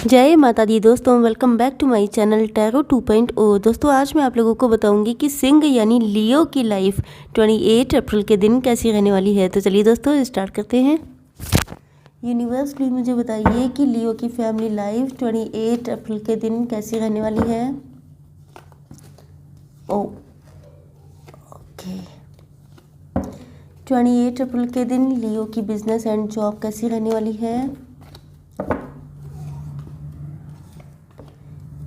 जय माता दी दोस्तों, welcome back to my channel tarot 2.0। दोस्तों आज मैं आप लोगों को बताऊंगी कि सिंह यानी लियो की लाइफ 28 अप्रैल के दिन कैसी रहने वाली है। तो चलिए दोस्तों स्टार्ट करते हैं। यूनिवर्स प्लीज मुझे बताइए कि लियो की फैमिली लाइफ 28 अप्रैल के दिन कैसी रहने वाली है। ओके 28 अप्रैल के दिन लियो की बिजनेस एंड जॉब कैसी रहने वाली है।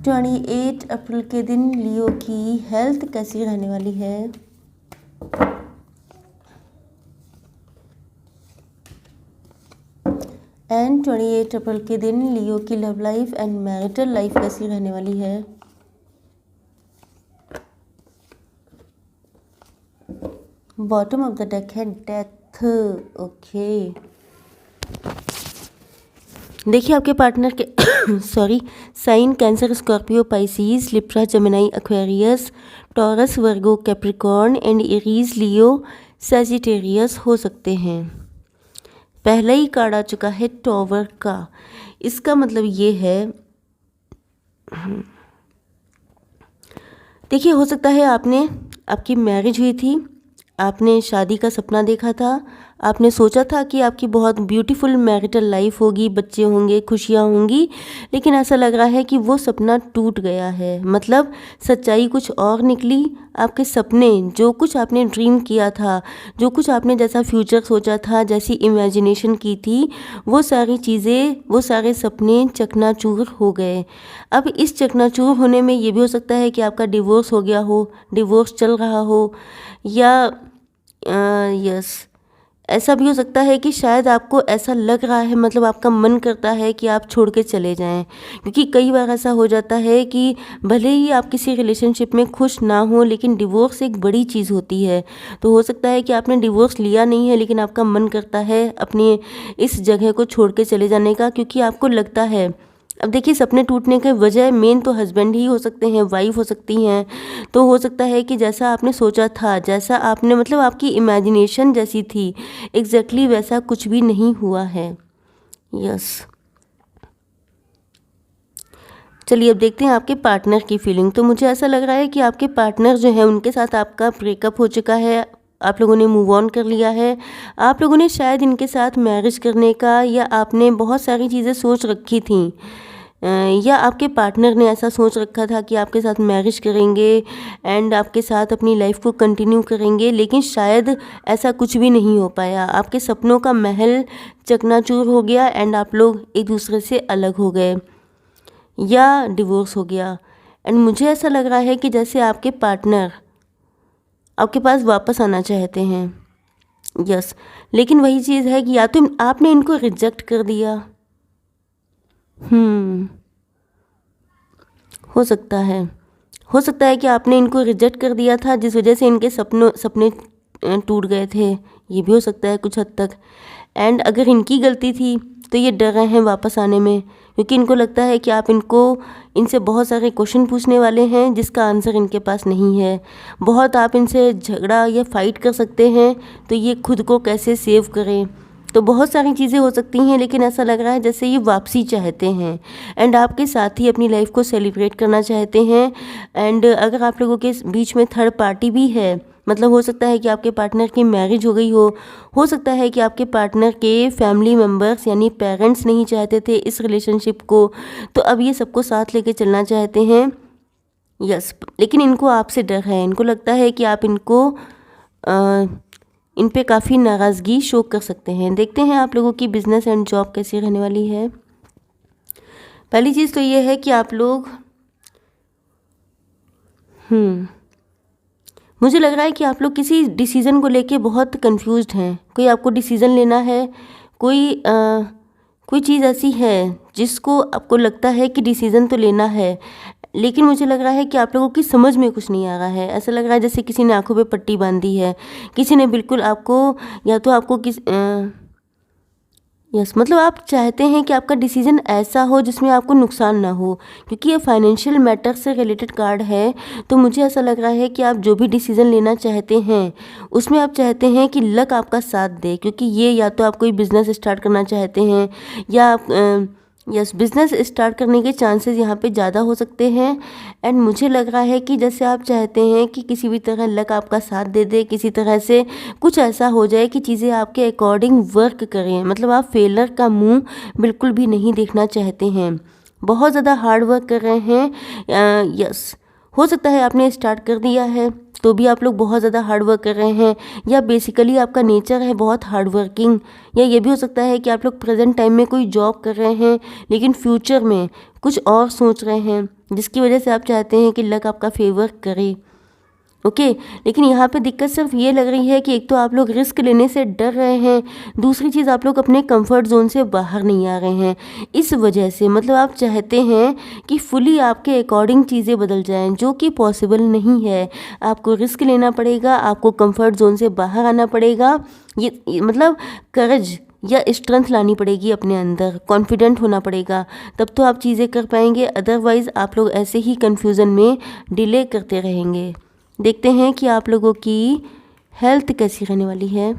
28 अप्रैल के दिन लियो की हेल्थ कैसी रहने वाली है। एंड 28 अप्रैल के दिन लियो की love life and marital life कैसी रहने वाली है। बॉटम ऑफ द डेक है डेथ। ओके देखिए आपके पार्टनर के sorry sine cancer, Scorpio, Pisces, Libra, Gemini, Aquarius, taurus, Virgo, Capricorn and Aries, Leo, Sagittarius हो सकते हैं। पहला ही कार्ड आ चुका है टॉवर का। इसका मतलब ये है, देखिए हो सकता है आपकी मैरिज हुई थी, आपने शादी का सपना देखा था, आपने सोचा था कि आपकी बहुत ब्यूटीफुल मैरिटल लाइफ होगी, बच्चे होंगे, खुशियाँ होंगी, लेकिन ऐसा लग रहा है कि वो सपना टूट गया है। मतलब सच्चाई कुछ और निकली। आपके सपने, जो कुछ आपने ड्रीम किया था, जो कुछ आपने जैसा फ्यूचर सोचा था, जैसी इमेजिनेशन की थी, वो सारी चीज़ें, वो सारे सपने चकनाचूर हो गए। अब इस चकनाचूर होने में ये भी हो सकता है कि आपका डिवोर्स हो गया हो, डिवोर्स चल रहा हो, या यस ऐसा भी हो सकता है कि शायद आपको ऐसा लग रहा है, मतलब आपका मन करता है कि आप छोड़ के चले जाएं। क्योंकि कई बार ऐसा हो जाता है कि भले ही आप किसी रिलेशनशिप में खुश ना हो, लेकिन डिवोर्स एक बड़ी चीज़ होती है। तो हो सकता है कि आपने डिवोर्स लिया नहीं है, लेकिन आपका मन करता है अपनी इस जगह को छोड़ के चले जाने का, क्योंकि आपको लगता है। अब देखिए सपने टूटने के वजह मेन तो हस्बैंड ही हो सकते हैं, वाइफ हो सकती हैं। तो हो सकता है कि जैसा आपने सोचा था, जैसा आपने, मतलब आपकी इमेजिनेशन जैसी थी, एग्जैक्टली वैसा कुछ भी नहीं हुआ है। यस चलिए अब देखते हैं आपके पार्टनर की फीलिंग। तो मुझे ऐसा लग रहा है कि आपके पार्टनर जो है उनके साथ आपका ब्रेकअप हो चुका है, आप लोगों ने मूव ऑन कर लिया है। आप लोगों ने शायद इनके साथ मैरिज करने का, या आपने बहुत सारी चीज़ें सोच रखी थी, या आपके पार्टनर ने ऐसा सोच रखा था कि आपके साथ मैरिज करेंगे एंड आपके साथ अपनी लाइफ को कंटिन्यू करेंगे, लेकिन शायद ऐसा कुछ भी नहीं हो पाया। आपके सपनों का महल चकनाचूर हो गया एंड आप लोग एक दूसरे से अलग हो गए, या डिवोर्स हो गया। एंड मुझे ऐसा लग रहा है कि जैसे आपके पार्टनर आपके पास वापस आना चाहते हैं। यस लेकिन वही चीज़ है कि या तो आपने इनको रिजेक्ट कर दिया, हो सकता है कि आपने इनको रिजेक्ट कर दिया था, जिस वजह से इनके सपने टूट गए थे। ये भी हो सकता है कुछ हद तक। एंड अगर इनकी गलती थी तो ये डर रहे हैं वापस आने में, क्योंकि इनको लगता है कि आप इनसे बहुत सारे क्वेश्चन पूछने वाले हैं जिसका आंसर इनके पास नहीं है। बहुत आप इनसे झगड़ा या फाइट कर सकते हैं, तो ये खुद को कैसे सेव करें। तो बहुत सारी चीज़ें हो सकती हैं, लेकिन ऐसा लग रहा है जैसे ये वापसी चाहते हैं एंड आपके साथ ही अपनी लाइफ को सेलिब्रेट करना चाहते हैं। एंड अगर आप लोगों के बीच में थर्ड पार्टी भी है, मतलब हो सकता है कि आपके पार्टनर की मैरिज हो गई हो सकता है कि आपके पार्टनर के फैमिली मेम्बर्स यानी पेरेंट्स नहीं चाहते थे इस रिलेशनशिप को, तो अब ये सबको साथ लेके चलना चाहते हैं। यस लेकिन इनको आपसे डर है, इनको लगता है कि आप इन पे काफ़ी नाराज़गी शो कर सकते हैं। देखते हैं आप लोगों की बिज़नेस एंड जॉब कैसी रहने वाली है। पहली चीज़ तो ये है कि आप लोग मुझे लग रहा है कि आप लोग किसी डिसीज़न को लेके बहुत कंफ्यूज्ड हैं। कोई आपको डिसीज़न लेना है, कोई चीज़ ऐसी है जिसको आपको लगता है कि डिसीज़न तो लेना है, लेकिन मुझे लग रहा है कि आप लोगों की समझ में कुछ नहीं आ रहा है। ऐसा लग रहा है जैसे किसी ने आंखों पे पट्टी बांधी है, किसी ने बिल्कुल आपको, या तो आपको यस मतलब आप चाहते हैं कि आपका डिसीज़न ऐसा हो जिसमें आपको नुकसान ना हो, क्योंकि ये फाइनेंशियल मैटर से रिलेटेड कार्ड है। तो मुझे ऐसा लग रहा है कि आप जो भी डिसीज़न लेना चाहते हैं उसमें आप चाहते हैं कि लक आपका साथ दे, क्योंकि ये या तो आप कोई बिज़नेस स्टार्ट करना चाहते हैं, या आप यस, बिज़नेस स्टार्ट करने के चांसेस यहाँ पे ज़्यादा हो सकते हैं। एंड मुझे लग रहा है कि जैसे आप चाहते हैं कि किसी भी तरह लक आपका साथ दे दे, किसी तरह से कुछ ऐसा हो जाए कि चीज़ें आपके अकॉर्डिंग वर्क करें, मतलब आप फेलर का मुंह बिल्कुल भी नहीं देखना चाहते हैं, बहुत ज़्यादा हार्ड वर्क कर रहे हैं। यस, हो सकता है आपने स्टार्ट कर दिया है तो भी आप लोग बहुत ज़्यादा हार्ड वर्क कर रहे हैं, या बेसिकली आपका नेचर है बहुत हार्ड वर्किंग, या ये भी हो सकता है कि आप लोग प्रेजेंट टाइम में कोई जॉब कर रहे हैं लेकिन फ्यूचर में कुछ और सोच रहे हैं जिसकी वजह से आप चाहते हैं कि लक आपका फेवर करे। ओके, लेकिन यहाँ पे दिक्कत सिर्फ ये लग रही है कि एक तो आप लोग रिस्क लेने से डर रहे हैं, दूसरी चीज़ आप लोग अपने कंफर्ट जोन से बाहर नहीं आ रहे हैं। इस वजह से मतलब आप चाहते हैं कि फुली आपके अकॉर्डिंग चीज़ें बदल जाएं, जो कि पॉसिबल नहीं है। आपको रिस्क लेना पड़ेगा, आपको कंफर्ट जोन से बाहर आना पड़ेगा, ये मतलब करज या स्ट्रेंथ लानी पड़ेगी अपने अंदर, कॉन्फिडेंट होना पड़ेगा, तब तो आप चीज़ें कर पाएंगे। अदरवाइज़ आप लोग ऐसे ही कन्फ्यूज़न में डिले करते रहेंगे। देखते हैं कि आप लोगों की हेल्थ कैसी रहने वाली है।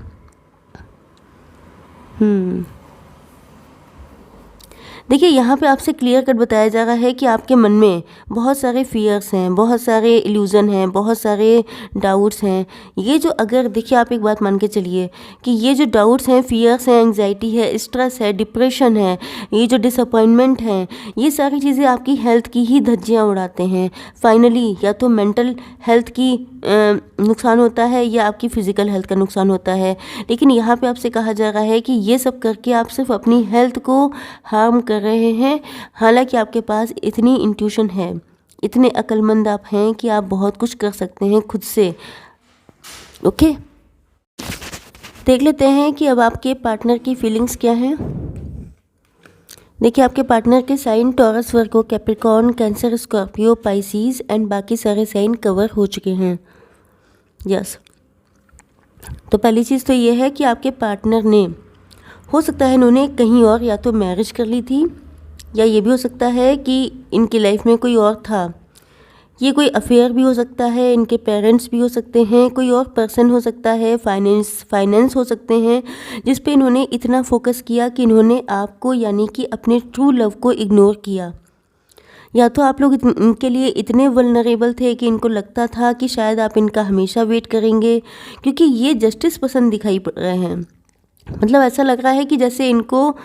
देखिए, यहाँ पे आपसे क्लियर कट बताया जा रहा है कि आपके मन में बहुत सारे फियर्स हैं, बहुत सारे इल्यूज़न हैं, बहुत सारे डाउट्स हैं। ये जो अगर देखिए, आप एक बात मान के चलिए कि ये जो डाउट्स हैं, फियर्स हैं, एंग्जाइटी है, स्ट्रेस है, डिप्रेशन है, ये जो डिसअपॉइंटमेंट है, ये सारी चीज़ें आपकी हेल्थ की ही धज्जियाँ उड़ाते हैं। फाइनली या तो मेंटल हेल्थ की नुकसान होता है या आपकी फ़िज़िकल हेल्थ का नुकसान होता है। लेकिन यहाँ पे आपसे कहा जा रहा है कि ये सब करके आप सिर्फ अपनी हेल्थ को हार्म कर रहे हैं। हालांकि आपके पास इतनी इंट्यूशन है, इतने अक्लमंद आप हैं कि आप बहुत कुछ कर सकते हैं खुद से। ओके, देख लेते हैं कि अब आपके पार्टनर की फीलिंग्स क्या हैं। देखिए, आपके पार्टनर के sign Taurus, Virgo, Capricorn, Cancer, Scorpio, Pisces and बाकी सारे साइन कवर हो चुके हैं। यस, तो पहली चीज़ तो ये है कि आपके पार्टनर ने, हो सकता है इन्होंने कहीं और या तो मैरिज कर ली थी, या ये भी हो सकता है कि इनकी लाइफ में कोई और था। ये कोई अफेयर भी हो सकता है, इनके पेरेंट्स भी हो सकते हैं, कोई और पर्सन हो सकता है, फाइनेंस हो सकते हैं, जिस पे इन्होंने इतना फोकस किया कि इन्होंने आपको यानी कि अपने ट्रू लव को इग्नोर किया। या तो आप लोग इनके लिए इतने वल्नरेबल थे कि इनको लगता था कि शायद आप इनका हमेशा वेट करेंगे, क्योंकि ये जस्टिस पसंद दिखाई पड़ रहे हैं। मतलब ऐसा लग रहा है कि जैसे इनको,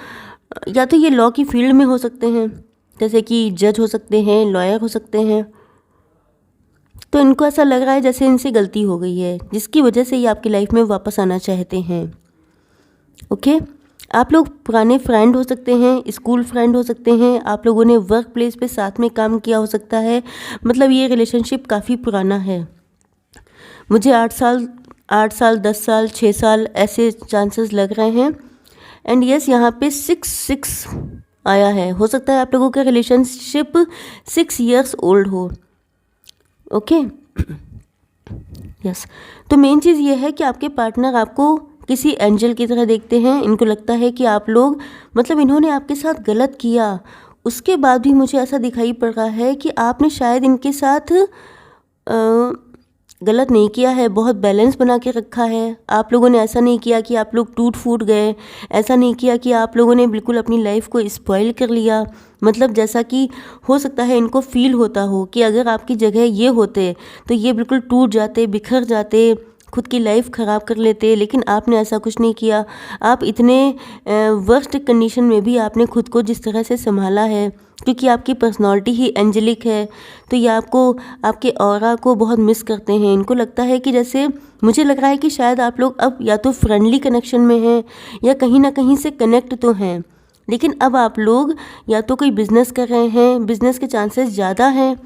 या तो ये लॉ की फील्ड में हो सकते हैं, जैसे कि जज हो सकते हैं, लॉयर हो सकते हैं, तो इनको ऐसा लग रहा है जैसे इनसे गलती हो गई है, जिसकी वजह से ये आपकी लाइफ में वापस आना चाहते हैं। ओके, आप लोग पुराने फ्रेंड हो सकते हैं, स्कूल फ्रेंड हो सकते हैं, आप लोगों ने वर्क प्लेस पे साथ में काम किया हो सकता है। मतलब ये रिलेशनशिप काफ़ी पुराना है। मुझे 8 साल 10 साल 6 साल ऐसे चांसेस लग रहे हैं। एंड यस, यहाँ पे 6 आया है। हो सकता है आप लोगों का रिलेशनशिप 6 इयर्स ओल्ड हो। ओके, यस, तो मेन चीज़ ये है कि आपके पार्टनर आपको किसी एंजल की तरह देखते हैं। इनको लगता है कि आप लोग, मतलब इन्होंने आपके साथ गलत किया, उसके बाद भी मुझे ऐसा दिखाई पड़ रहा है कि आपने शायद इनके साथ गलत नहीं किया है, बहुत बैलेंस बना के रखा है। आप लोगों ने ऐसा नहीं किया कि आप लोग टूट फूट गए, ऐसा नहीं किया कि आप लोगों ने बिल्कुल अपनी लाइफ को स्पॉइल कर लिया। मतलब जैसा कि हो सकता है इनको फील होता हो कि अगर आपकी जगह ये होते तो ये बिल्कुल टूट जाते, बिखर जाते, खुद की लाइफ ख़राब कर लेते, लेकिन आपने ऐसा कुछ नहीं किया। आप इतने वर्स्ट कंडीशन में भी आपने खुद को जिस तरह से संभाला है, क्योंकि आपकी पर्सनालिटी ही एंजेलिक है, तो ये आपको, आपके ऑरा को बहुत मिस करते हैं। इनको लगता है कि जैसे, मुझे लग रहा है कि शायद आप लोग अब या तो फ्रेंडली कनेक्शन में हैं या कहीं ना कहीं से कनेक्ट तो हैं, लेकिन अब आप लोग या तो कोई बिज़नेस कर रहे हैं, बिज़नेस के चांसेस ज़्यादा हैं।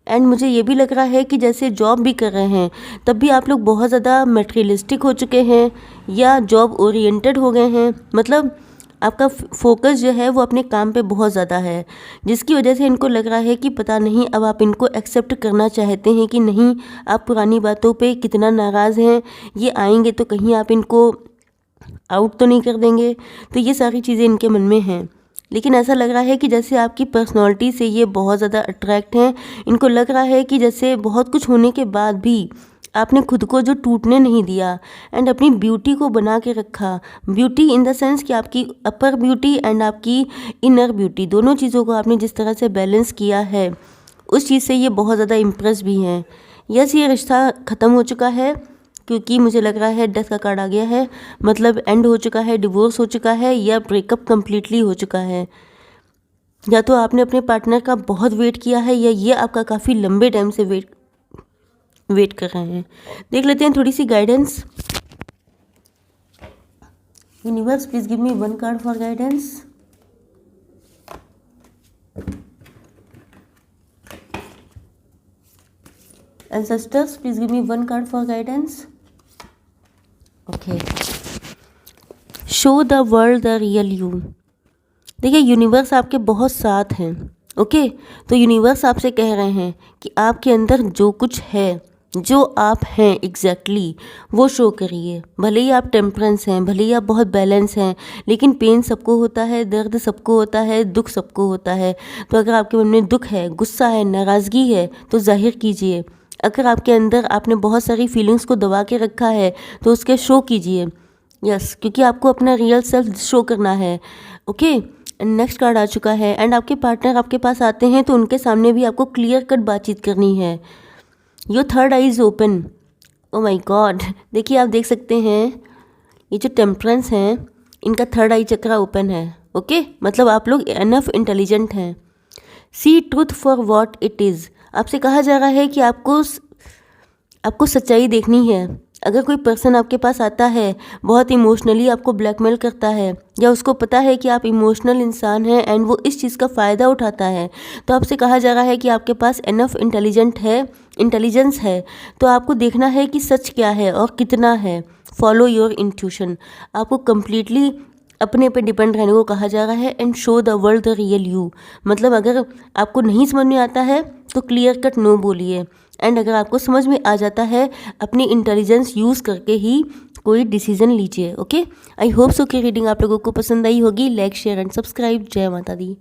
एंड मुझे ये भी लग रहा है कि जैसे जॉब भी कर रहे हैं, तब भी आप लोग बहुत ज़्यादा मटेरियलिस्टिक हो चुके हैं या जॉब ओरिएंटेड हो गए हैं। मतलब आपका फोकस जो है वो अपने काम पे बहुत ज़्यादा है, जिसकी वजह से इनको लग रहा है कि पता नहीं अब आप इनको एक्सेप्ट करना चाहते हैं कि नहीं। आप पुरानी बातों पे कितना नाराज़ हैं, ये आएंगे तो कहीं आप इनको आउट तो नहीं कर देंगे। तो ये सारी चीज़ें इनके मन में हैं, लेकिन ऐसा लग रहा है कि जैसे आपकी पर्सनालिटी से ये बहुत ज़्यादा अट्रैक्ट हैं। इनको लग रहा है कि जैसे बहुत कुछ होने के बाद भी आपने खुद को जो टूटने नहीं दिया एंड अपनी ब्यूटी को बना के रखा। ब्यूटी इन द सेंस कि आपकी अपर ब्यूटी एंड आपकी इनर ब्यूटी, दोनों चीज़ों को आपने जिस तरह से बैलेंस किया है, उस चीज़ से ये बहुत ज़्यादा इम्प्रेस भी हैं। यस, ये रिश्ता ख़त्म हो चुका है, क्योंकि मुझे लग रहा है डेथ का कार्ड आ गया है, मतलब एंड हो चुका है, डिवोर्स हो चुका है या ब्रेकअप कम्प्लीटली हो चुका है। या तो आपने अपने पार्टनर का बहुत वेट किया है या ये आपका काफ़ी लंबे टाइम से वेट कर रहे हैं। देख लेते हैं थोड़ी सी guidance. Universe please give me 1 card for guidance. Ancestors, please give me 1 card for guidance. Okay. Show the world the real you. देखिए, यूनिवर्स आपके बहुत साथ हैं। ओके, तो यूनिवर्स आपसे कह रहे हैं कि आपके अंदर जो कुछ है, जो आप हैं एग्जैक्टली वो शो करिए। भले ही आप टेम्परेंस हैं, भले ही आप बहुत बैलेंस हैं, लेकिन पेन सबको होता है, दर्द सबको होता है, दुख सबको होता है। तो अगर आपके मन में दुख है, गुस्सा है, नाराज़गी है, तो जाहिर कीजिए। अगर आपके अंदर आपने बहुत सारी फीलिंग्स को दबा के रखा है, तो उसके शो कीजिए। यस, क्योंकि आपको अपना रियल सेल्फ शो करना है। ओके, नेक्स्ट कार्ड आ चुका है एंड आपके पार्टनर आपके पास आते हैं तो उनके सामने भी आपको क्लियर कट बातचीत करनी है। Your third eye is open. Oh my god, देखिए आप देख सकते हैं ये जो टेम्परेंस हैं, इनका थर्ड आई चक्रा ओपन है। ओके, मतलब आप लोग एनफ इंटेलिजेंट हैं। See truth for what it is. आपसे कहा जा रहा है कि आपको सच्चाई देखनी है। अगर कोई पर्सन आपके पास आता है, बहुत इमोशनली आपको ब्लैकमेल करता है, या उसको पता है कि आप इमोशनल इंसान हैं एंड वो इस चीज़ का फ़ायदा उठाता है, तो आपसे कहा जा रहा है कि आपके पास एनफ इंटेलिजेंस है। तो आपको देखना है कि सच क्या है और कितना है। Follow your intuition. आपको कम्प्लीटली अपने पे डिपेंड रहने को कहा जा रहा है and show the world the real you. मतलब अगर आपको नहीं समझ में आता है तो क्लियर कट नो बोलिए, एंड अगर आपको समझ में आ जाता है अपनी इंटेलिजेंस यूज़ करके ही कोई डिसीजन लीजिए। ओके, आई होप सो कि रीडिंग आप लोगों को पसंद आई होगी। Like, share and subscribe. जय माता दी।